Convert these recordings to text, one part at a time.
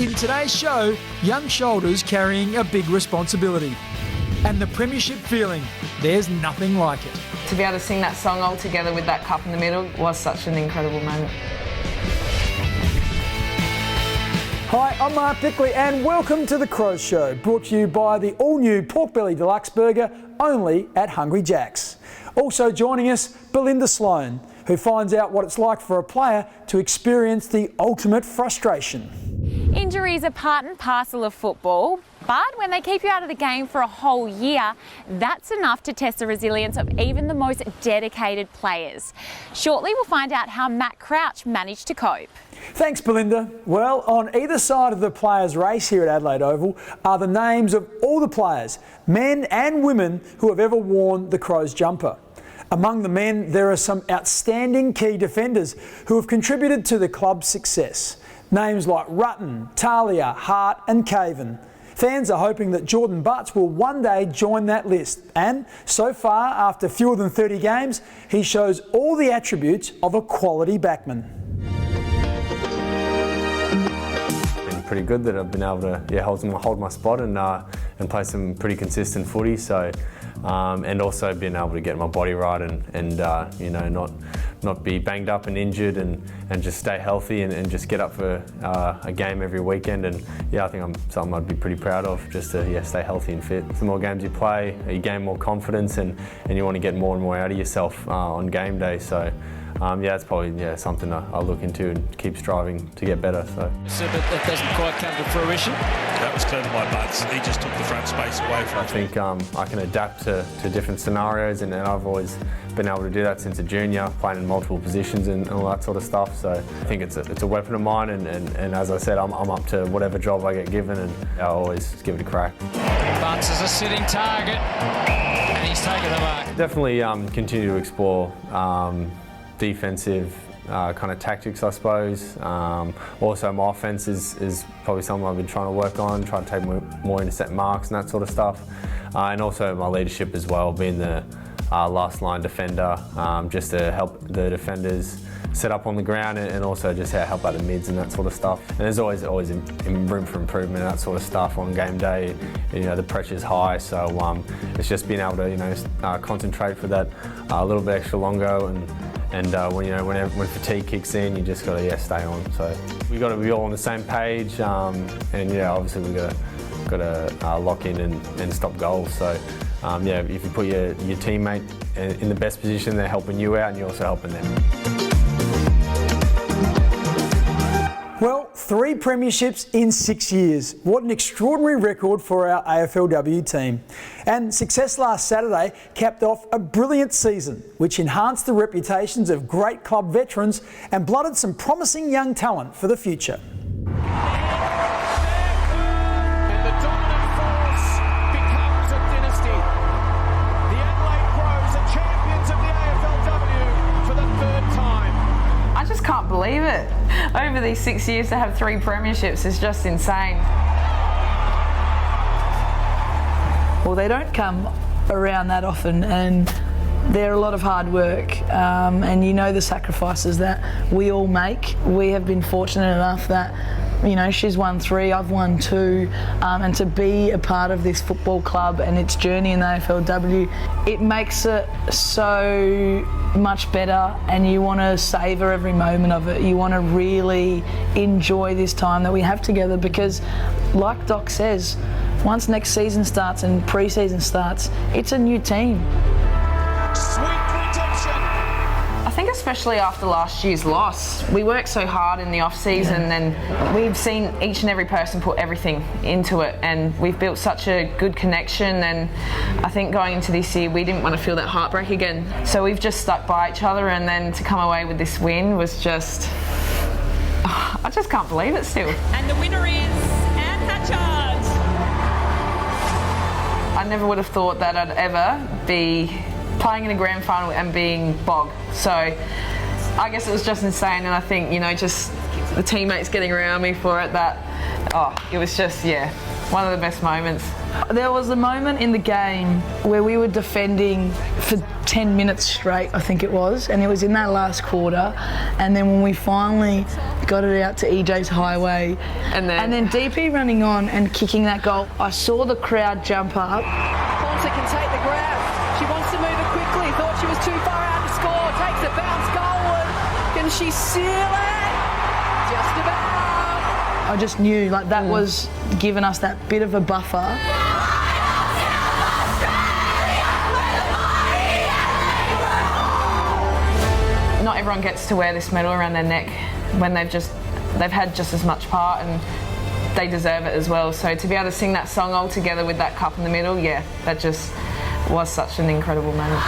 In today's show, young shoulders carrying a big responsibility. And the premiership feeling, there's nothing like it. To be able to sing that song all together with that cup in the middle was such an incredible moment. Hi, I'm Mark Bickley and welcome to The Crows Show, brought to you by the all-new Pork Belly Deluxe Burger, only at Hungry Jack's. Also joining us, Belinda Sloane, who finds out what it's like for a player to experience the ultimate frustration. Injuries are part and parcel of football, but when they keep you out of the game for a whole year, that's enough to test the resilience of even the most dedicated players. Shortly, we'll find out how Matt Crouch managed to cope. Thanks, Belinda. Well, on either side of the players' race here at Adelaide Oval are the names of all the players, men and women, who have ever worn the Crows jumper. Among the men, there are some outstanding key defenders who have contributed to the club's success. Names like Rutten, Talia, Hart and Caven. Fans are hoping that Jordon Butts will one day join that list, and so far, after fewer than 30 games, he shows all the attributes of a quality backman. Been pretty good that I've been able to hold my spot and play some pretty consistent footy. So and also being able to get my body right and you know, not be banged up and injured and just stay healthy and just get up for a game every weekend. And yeah, I think I'm something I'd be pretty proud of, just to stay healthy and fit. The more games you play, you gain more confidence and you want to get more and more out of yourself on game day. So yeah, it's probably something I'll look into and keep striving to get better. So that doesn't quite come to fruition. That was clever by Butts. He just took the front space away from him. I think I can adapt to different scenarios, and I've always been able to do that since a junior, playing in multiple positions and all that sort of stuff. So I think it's a weapon of mine, and as I said, I'm up to whatever job I get given, and I'll always give it a crack. Butts is a sitting target, and he's taken the mark. Definitely continue to explore defensive kind of tactics, I suppose. Also, my offence is probably something I've been trying to work on, trying to take more intercept marks and that sort of stuff. And also my leadership as well, being the last line defender, just to help the defenders set up on the ground and also just help out the mids and that sort of stuff. And there's always room for improvement and that sort of stuff on game day. You know, the pressure's high, so it's just being able to concentrate for that a little bit extra longer and when fatigue kicks in, you just got to stay on. So we got to be all on the same page, and obviously we got to lock in and stop goals. So if you put your teammate in the best position, they're helping you out, and you're also helping them. Well, 3 premierships in 6 years. What an extraordinary record for our AFLW team. And success last Saturday capped off a brilliant season, which enhanced the reputations of great club veterans and blooded some promising young talent for the future. Can't believe it. Over these 6 years to have 3 premierships is just insane. Well, they don't come around that often, and they're a lot of hard work, and you know the sacrifices that we all make. We have been fortunate enough that she's won 3, I've won 2, and to be a part of this football club and its journey in the AFLW, it makes it so much better, and you want to savour every moment of it. You want to really enjoy this time that we have together, because like Doc says, once next season starts and pre-season starts, it's a new team. I think especially after last year's loss, we worked so hard in the off-season, and we've seen each and every person put everything into it, and we've built such a good connection. And I think going into this year, we didn't want to feel that heartbreak again. So we've just stuck by each other, and then to come away with this win was just... I just can't believe it still. And the winner is Anne Hatchard. I never would have thought that I'd ever be playing in a grand final and being bogged. So I guess it was just insane, and I think just the teammates getting around me for it, that it was just, one of the best moments. There was a moment in the game where we were defending for 10 minutes straight, I think it was, and it was in that last quarter. And then when we finally got it out to EJ's highway, and then DP running on and kicking that goal, I saw the crowd jump up. Ponce can take the grab. She wants to move it quickly. Thought she was too far out to score. Takes a bounce goalward. Can she seal it? Just about. I just knew that was giving us that bit of a buffer. Not everyone gets to wear this medal around their neck when they've had just as much part, and they deserve it as well. So to be able to sing that song all together with that cup in the middle, that just was such an incredible moment.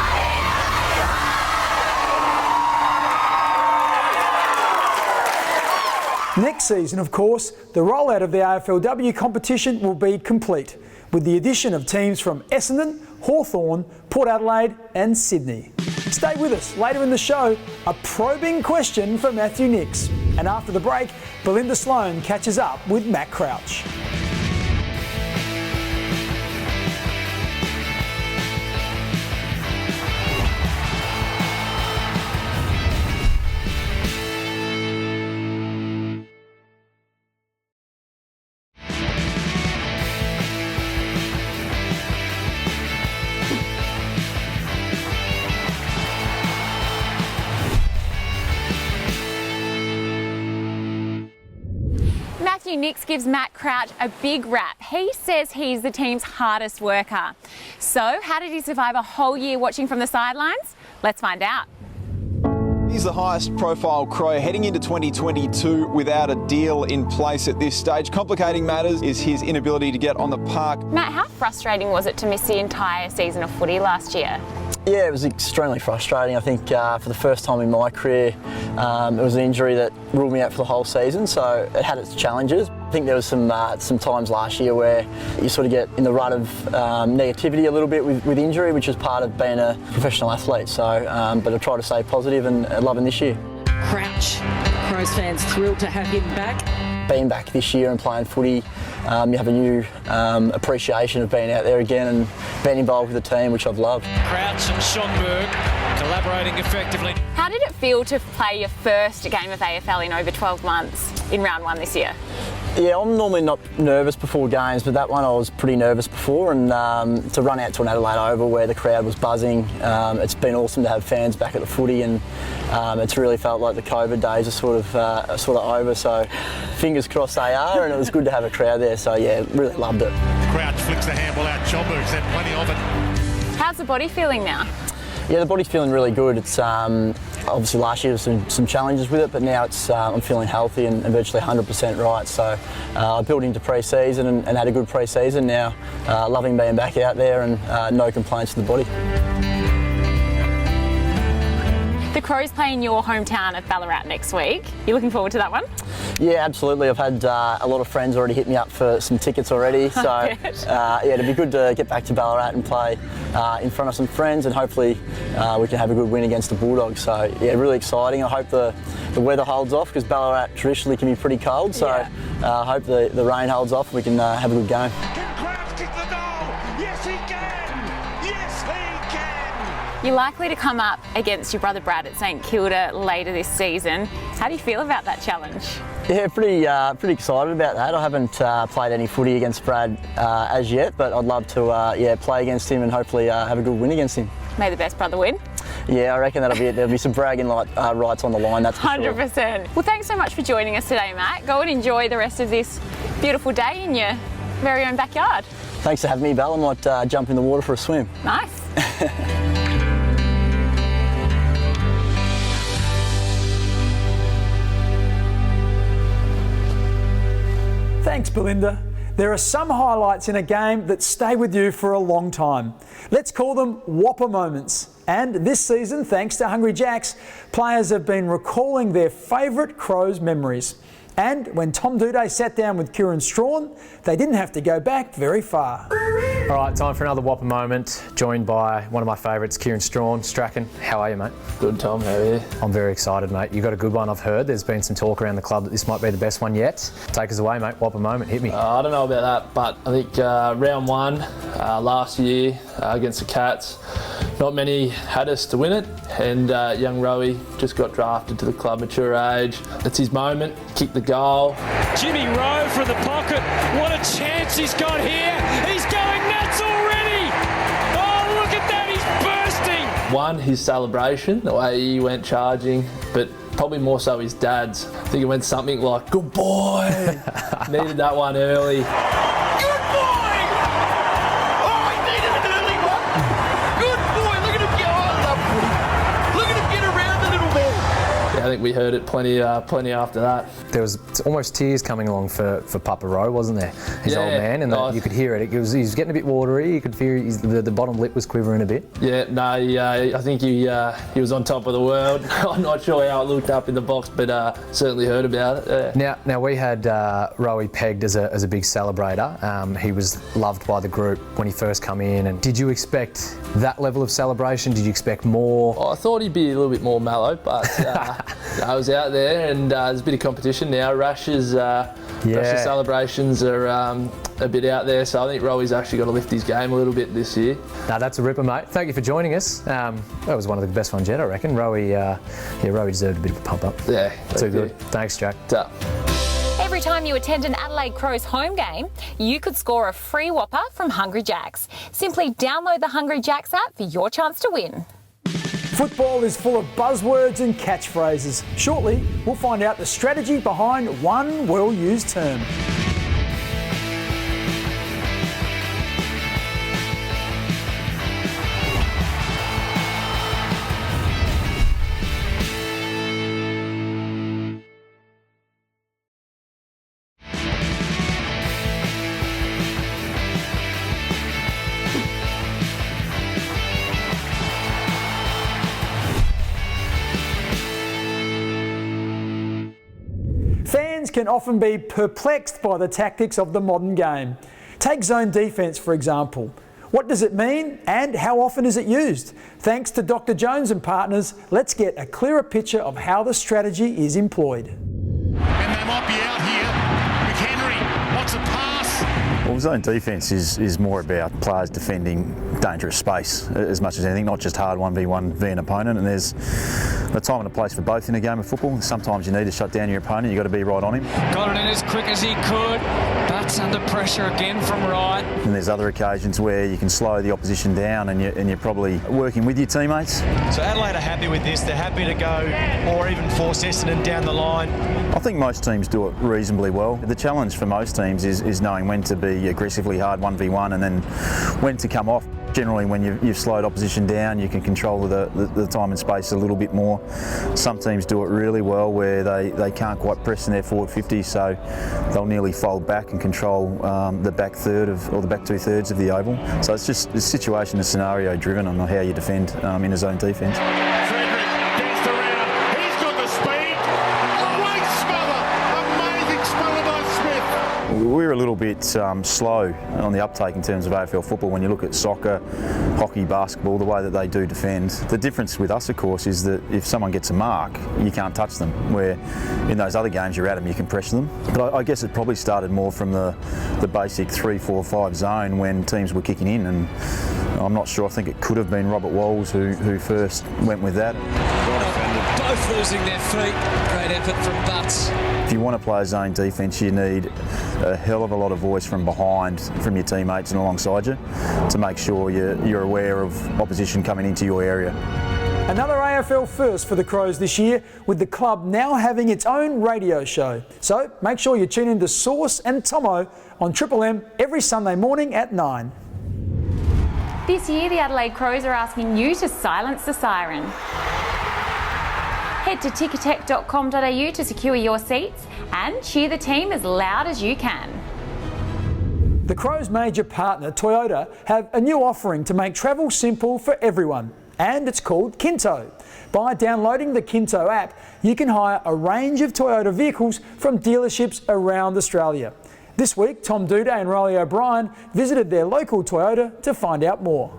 Next season, of course, the rollout of the AFLW competition will be complete, with the addition of teams from Essendon, Hawthorn, Port Adelaide and Sydney. Stay with us. Later in the show, a probing question for Matthew Nicks. And after the break, Belinda Sloane catches up with Matt Crouch. Matthew Nicks gives Matt Crouch a big rap. He says he's the team's hardest worker. So, how did he survive a whole year watching from the sidelines? Let's find out. He's the highest profile Crow heading into 2022 without a deal in place at this stage. Complicating matters is his inability to get on the park. Matt, how frustrating was it to miss the entire season of footy last year? Yeah, it was extremely frustrating. I think for the first time in my career, it was an injury that ruled me out for the whole season, so it had its challenges. I think there was some times last year where you sort of get in the rut of negativity a little bit with injury, which is part of being a professional athlete. So, but I try to stay positive and loving this year. Crouch, Crows fans thrilled to have him back. Being back this year and playing footy, you have a new appreciation of being out there again and being involved with the team, which I've loved. Crouch and Schonberg collaborating effectively. How did it feel to play your first game of AFL in over 12 months in round one this year? Yeah, I'm normally not nervous before games, but that one I was pretty nervous before, and to run out to an Adelaide Oval where the crowd was buzzing, it's been awesome to have fans back at the footy, and it's really felt like the COVID days are sort of over, so fingers crossed they are, and it was good to have a crowd there, so yeah, really loved it. Crouch flicks the handball out, Schonberg's had plenty of it. How's the body feeling now? Yeah, the body's feeling really good. It's obviously last year was some challenges with it, but now it's I'm feeling healthy and virtually 100% right. So I built into pre-season and had a good pre-season. Now loving being back out there and no complaints to the body. The Crows play in your hometown of Ballarat next week. You looking forward to that one? Yeah, absolutely. I've had a lot of friends already hit me up for some tickets already. So yeah, it'd be good to get back to Ballarat and play in front of some friends, and hopefully we can have a good win against the Bulldogs. So yeah, really exciting. I hope the weather holds off, because Ballarat traditionally can be pretty cold. So I hope the rain holds off and we can have a good game. You're likely to come up against your brother Brad at St Kilda later this season. How do you feel about that challenge? Yeah, pretty excited about that. I haven't played any footy against Brad as yet, but I'd love to play against him and hopefully have a good win against him. May the best brother win. Yeah, I reckon that'll be it. There'll be some bragging rights on the line, that's for 100%. Sure. Well, thanks so much for joining us today, Matt. Go and enjoy the rest of this beautiful day in your very own backyard. Thanks for having me, Belle. I might jump in the water for a swim. Nice. Thanks, Belinda. There are some highlights in a game that stay with you for a long time. Let's call them Whopper moments. And this season, thanks to Hungry Jacks, players have been recalling their favourite Crows memories. And when Tom Duday sat down with Kieran Strawn, they didn't have to go back very far. All right, time for another Whopper moment, joined by one of my favourites, Kieran Strawn. Strachan, how are you, mate? Good, Tom, how are you? I'm very excited, mate. You've got a good one, I've heard. There's been some talk around the club that this might be the best one yet. Take us away, mate. Whopper moment, hit me. I don't know about that, but I think round one last year against the Cats, not many had us to win it, and young Rowie just got drafted to the club mature age. It's his moment, kicked the goal. Jimmy Rowe from the pocket, what a chance he's got here. He's going nuts already. Oh, look at that, he's bursting. One, his celebration, the way he went charging, but probably more so his dad's. I think it went something like, good boy. Needed that one early. Good boy! Oh, he needed an early one. Good boy, look at him go. I love footy. Look at him get around the little man. Yeah, I think we heard it plenty after that. There was almost tears coming along for Papa Rowe, wasn't there? His old man, and you could hear it. He was getting a bit watery. You could hear the bottom lip was quivering a bit. Yeah, no, I think he was on top of the world. I'm not sure how it looked up in the box, but certainly heard about it. Yeah. Now we had Rowie pegged as a big celebrator. He was loved by the group when he first come in. And did you expect that level of celebration? Did you expect more? I thought he'd be a little bit more mellow, but I was out there, and there's a bit of competition now. Rash's celebrations are a bit out there, so I think Rowie's actually got to lift his game a little bit this year. No, that's a ripper, mate. Thank you for joining us. That was one of the best ones yet, I reckon. Rowie deserved a bit of a pump up. Yeah, too good. Thanks, Jack. Ta. Every time you attend an Adelaide Crows home game, you could score a free Whopper from Hungry Jack's. Simply download the Hungry Jack's app for your chance to win. Football is full of buzzwords and catchphrases. Shortly, we'll find out the strategy behind one well-used term. Fans can often be perplexed by the tactics of the modern game. Take zone defence, for example. What does it mean and how often is it used? Thanks to Dr. Jones and partners, let's get a clearer picture of how the strategy is employed. And they might be out here. McHenry wants a pass. Well, zone defence is more about players defending dangerous space as much as anything, not just hard 1v1 v an opponent. And there's a time and a place for both in a game of football. Sometimes you need to shut down your opponent, you've got to be right on him. Got it in as quick as he could. Butts under pressure again from right. And there's other occasions where you can slow the opposition down and you're probably working with your teammates. So Adelaide are happy with this. They're happy to go or even force Essendon down the line. I think most teams do it reasonably well. The challenge for most teams is knowing when to be aggressively hard 1v1 and then when to come off. Generally, when you've slowed opposition down, you can control the time and space a little bit more. Some teams do it really well where they can't quite press in their forward 50, so they'll nearly fold back and control the back third or the back 2/3 of the oval. So it's just situation and scenario driven on how you defend in a zone defence. We're a little bit slow on the uptake in terms of AFL football when you look at soccer, hockey, basketball, the way that they do defend. The difference with us, of course, is that if someone gets a mark, you can't touch them, where in those other games you're at them, you can pressure them. But I guess it probably started more from the basic 3-4-5 zone when teams were kicking in, and I'm not sure, I think it could have been Robert Walls who first went with that. Both losing their feet. Great effort from Butts. If you want to play a zone defence, you need a hell of a lot of voice from behind, from your teammates and alongside you, to make sure you're aware of opposition coming into your area. Another AFL first for the Crows this year, with the club now having its own radio show. So make sure you tune in to Sauce and Tomo on Triple M every Sunday morning at 9. This year, the Adelaide Crows are asking you to silence the siren. Head to ticketek.com.au to secure your seats and cheer the team as loud as you can. The Crows' major partner, Toyota, have a new offering to make travel simple for everyone, and it's called Kinto. By downloading the Kinto app, you can hire a range of Toyota vehicles from dealerships around Australia. This week, Tom Duda and Riley O'Brien visited their local Toyota to find out more.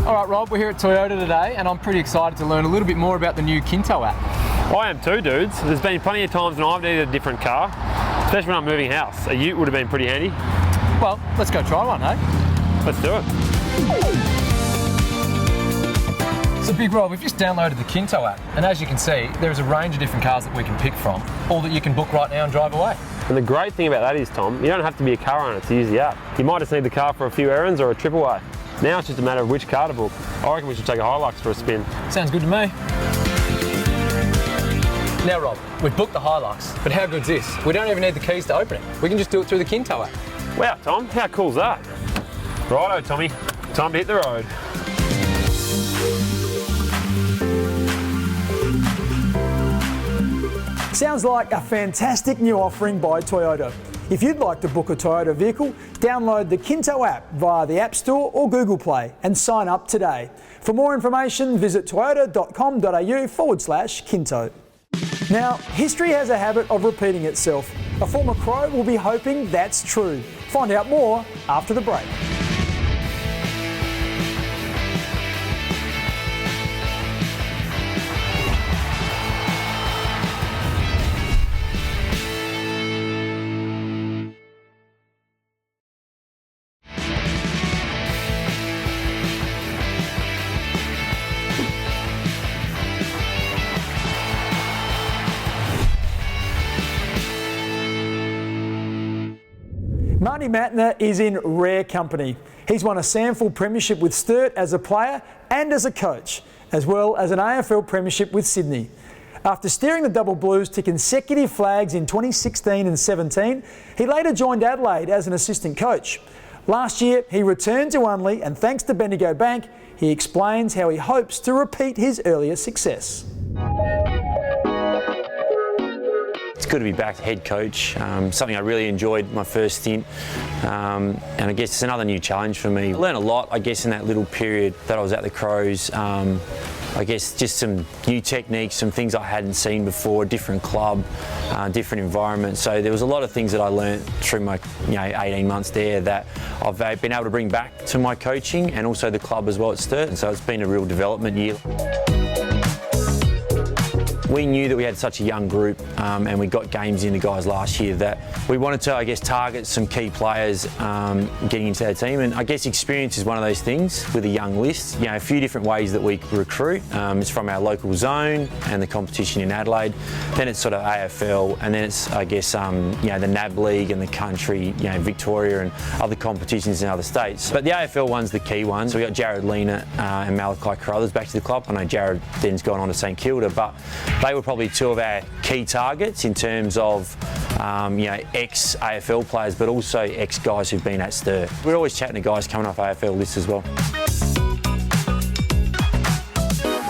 All right, Rob, we're here at Toyota today and I'm pretty excited to learn a little bit more about the new Kinto app. I am too, dudes. There's been plenty of times when I've needed a different car, especially when I'm moving house. A ute would have been pretty handy. Well, let's go try one, hey? Let's do it. So Big Rob, we've just downloaded the Kinto app, and as you can see, there's a range of different cars that we can pick from, all that you can book right now and drive away. And the great thing about that is, Tom, you don't have to be a car owner to use the app. You might just need the car for a few errands or a trip away. Now it's just a matter of which car to book. I reckon we should take a Hilux for a spin. Sounds good to me. Now Rob, we've booked the Hilux, but how good's this? We don't even need the keys to open it. We can just do it through the Kinto app. Wow, Tom, how cool's that? Righto, Tommy, time to hit the road. Sounds like a fantastic new offering by Toyota. If you'd like to book a Toyota vehicle, download the Kinto app via the App Store or Google Play and sign up today. For more information, visit toyota.com.au/Kinto. Now, history has a habit of repeating itself. A former Crow will be hoping that's true. Find out more after the break. Marty Matner is in rare company. He's won a Samford Premiership with Sturt as a player and as a coach, as well as an AFL Premiership with Sydney. After steering the Double Blues to consecutive flags in 2016 and 17, he later joined Adelaide as an assistant coach. Last year, he returned to Unley, and thanks to Bendigo Bank, he explains how he hopes to repeat his earlier success. It's good to be back head coach, something I really enjoyed my first stint, and I guess it's another new challenge for me. I learned a lot, I guess, in that little period that I was at the Crows. I guess just some new techniques, some things I hadn't seen before, different club, different environment. So there was a lot of things that I learnt through my 18 months there that I've been able to bring back to my coaching and also the club as well at Sturt. And so it's been a real development year. We knew that we had such a young group and we got games into guys last year that we wanted to, I guess, target some key players getting into our team. And I guess experience is one of those things with a young list. A few different ways that we recruit. It's from our local zone and the competition in Adelaide. Then it's sort of AFL, and then it's, I guess, the NAB League and the country, Victoria and other competitions in other states. But the AFL one's the key one. So we got Jared Lena and Malachi Carruthers back to the club. I know Jared then's gone on to St Kilda, but they were probably two of our key targets in terms of ex-AFL players, but also ex-guys who've been at Sturt. We're always chatting to guys coming off AFL lists as well.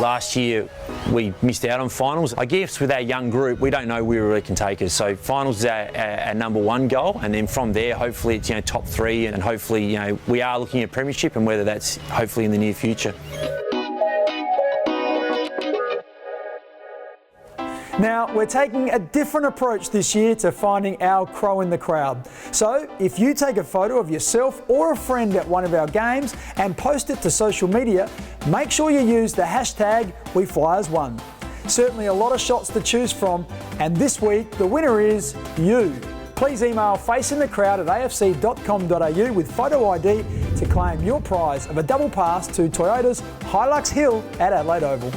Last year, we missed out on finals. I guess with our young group, we don't know where we can take us. So finals is our number one goal, and then from there, hopefully it's top three, and hopefully we are looking at premiership, and whether that's hopefully in the near future. Now, we're taking a different approach this year to finding our crow in the crowd. So, if you take a photo of yourself or a friend at one of our games and post it to social media, make sure you use the hashtag WeFlyers1. Certainly a lot of shots to choose from, and this week the winner is you. Please email faceinthecrowd@afc.com.au with photo ID to claim your prize of a double pass to Toyota's Hilux Hill at Adelaide Oval.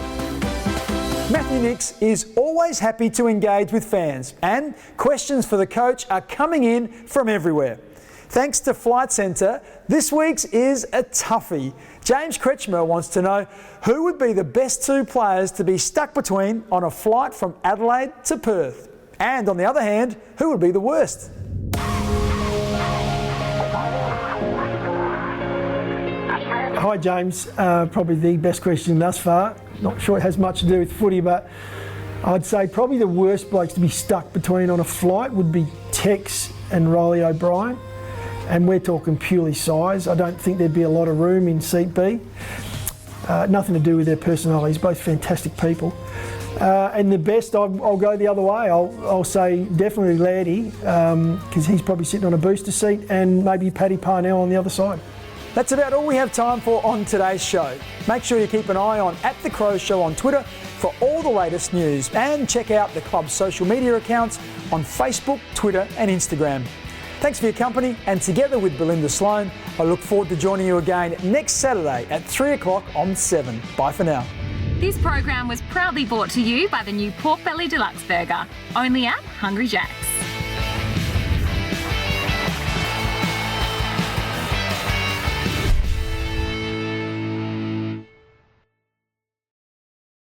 Matthew Nix is always happy to engage with fans, and questions for the coach are coming in from everywhere. Thanks to Flight Centre, this week's is a toughie. James Kretschmer wants to know who would be the best two players to be stuck between on a flight from Adelaide to Perth. And on the other hand, who would be the worst? Hi James, probably the best question thus far. Not sure it has much to do with footy, but I'd say probably the worst blokes to be stuck between on a flight would be Tex and Riley O'Brien. And we're talking purely size. I don't think there'd be a lot of room in seat B. Nothing to do with their personalities, both fantastic people. And the best, I'll go the other way. I'll say definitely Laddie, because he's probably sitting on a booster seat, and maybe Paddy Parnell on the other side. That's about all we have time for on today's show. Make sure you keep an eye on @TheCrows on Twitter for all the latest news, and check out the club's social media accounts on Facebook, Twitter and Instagram. Thanks for your company, and together with Belinda Sloane, I look forward to joining you again next Saturday at 3 o'clock on 7. Bye for now. This program was proudly brought to you by the new Pork Belly Deluxe Burger, only at Hungry Jack's.